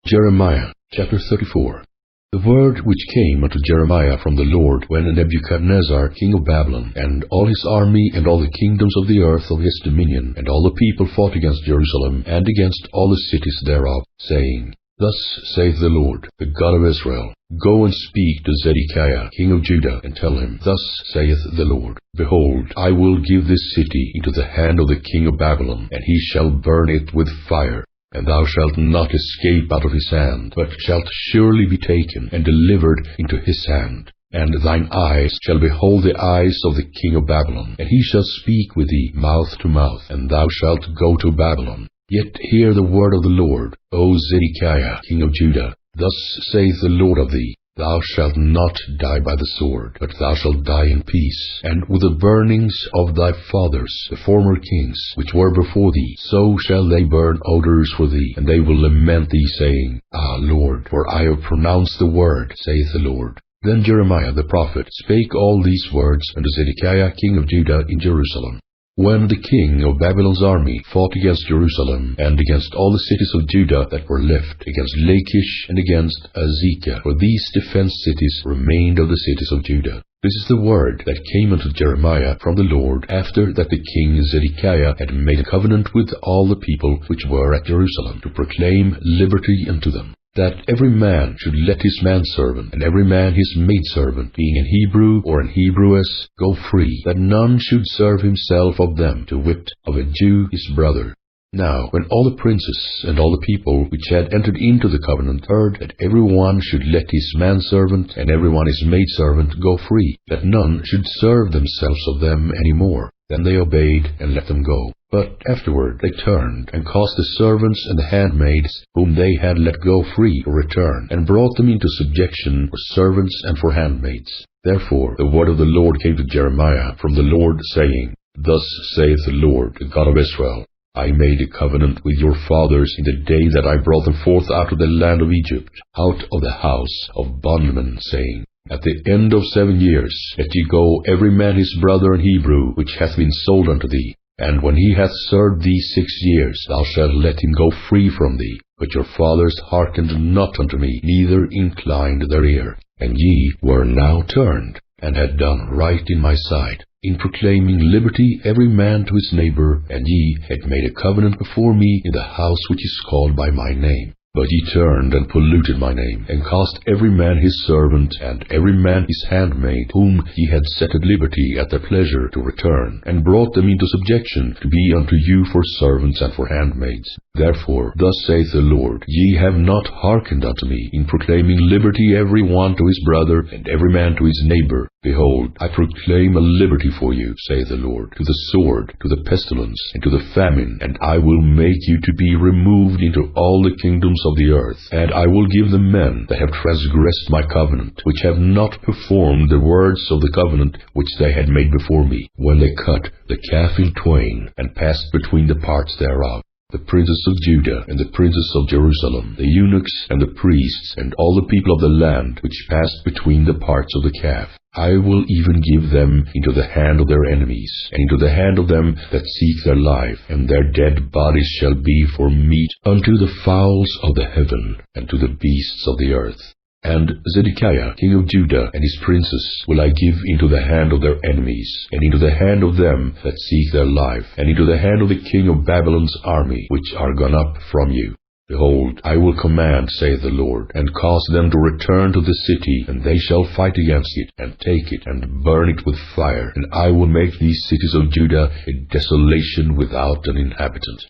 Jeremiah chapter 34. The word which came unto Jeremiah from the Lord, when Nebuchadnezzar king of Babylon, and all his army, and all the kingdoms of the earth of his dominion, and all the people fought against Jerusalem, and against all the cities thereof, saying, Thus saith the Lord, the God of Israel, Go and speak to Zedekiah king of Judah, and tell him, Thus saith the Lord, Behold, I will give this city into the hand of the king of Babylon, and he shall burn it with fire. And thou shalt not escape out of his hand, but shalt surely be taken, and delivered into his hand. And thine eyes shall behold the eyes of the king of Babylon, and he shall speak with thee mouth to mouth, and thou shalt go to Babylon. Yet hear the word of the Lord, O Zedekiah king of Judah. Thus saith the Lord of thee, Thou shalt not die by the sword, but thou shalt die in peace, and with the burnings of thy fathers, the former kings, which were before thee, so shall they burn odors for thee, and they will lament thee, saying, Ah, Lord, for I have pronounced the word, saith the Lord. Then Jeremiah the prophet spake all these words unto Zedekiah king of Judah in Jerusalem. When the king of Babylon's army fought against Jerusalem, and against all the cities of Judah that were left, against Lachish and against Azekah, for these defense cities remained of the cities of Judah. This is the word that came unto Jeremiah from the Lord, after that the king Zedekiah had made a covenant with all the people which were at Jerusalem, to proclaim liberty unto them, that every man should let his manservant, and every man his maidservant, being an Hebrew or an Hebrewess, go free, that none should serve himself of them, to wit, of a Jew his brother. Now, when all the princes and all the people which had entered into the covenant heard that every one should let his manservant and every one his maidservant go free, that none should serve themselves of them any more, then they obeyed and let them go. But afterward they turned, and caused the servants and the handmaids, whom they had let go free, to return, and brought them into subjection for servants and for handmaids. Therefore the word of the Lord came to Jeremiah from the Lord, saying, Thus saith the Lord, the God of Israel, I made a covenant with your fathers in the day that I brought them forth out of the land of Egypt, out of the house of bondmen, saying, At the end of 7 years let ye go every man his brother and Hebrew, which hath been sold unto thee. And when he hath served thee 6 years, thou shalt let him go free from thee. But your fathers hearkened not unto me, neither inclined their ear. And ye were now turned, and had done right in my sight, in proclaiming liberty every man to his neighbor, and ye had made a covenant before me in the house which is called by my name. But ye turned and polluted my name, and caused every man his servant, and every man his handmaid, whom ye had set at liberty at their pleasure, to return, and brought them into subjection, to be unto you for servants and for handmaids. Therefore thus saith the Lord, Ye have not hearkened unto me, in proclaiming liberty every one to his brother, and every man to his neighbor. Behold, I proclaim a liberty for you, saith the Lord, to the sword, to the pestilence, and to the famine, and I will make you to be removed into all the kingdoms of the earth. And I will give the men that have transgressed my covenant, which have not performed the words of the covenant which they had made before me, when they cut the calf in twain, and passed between the parts thereof. The princes of Judah, and the princes of Jerusalem, the eunuchs, and the priests, and all the people of the land, which passed between the parts of the calf. I will even give them into the hand of their enemies, and into the hand of them that seek their life, and their dead bodies shall be for meat unto the fowls of the heaven, and to the beasts of the earth. And Zedekiah king of Judah and his princes will I give into the hand of their enemies, and into the hand of them that seek their life, and into the hand of the king of Babylon's army, which are gone up from you. Behold, I will command, saith the Lord, and cause them to return to the city, and they shall fight against it, and take it, and burn it with fire. And I will make these cities of Judah a desolation without an inhabitant.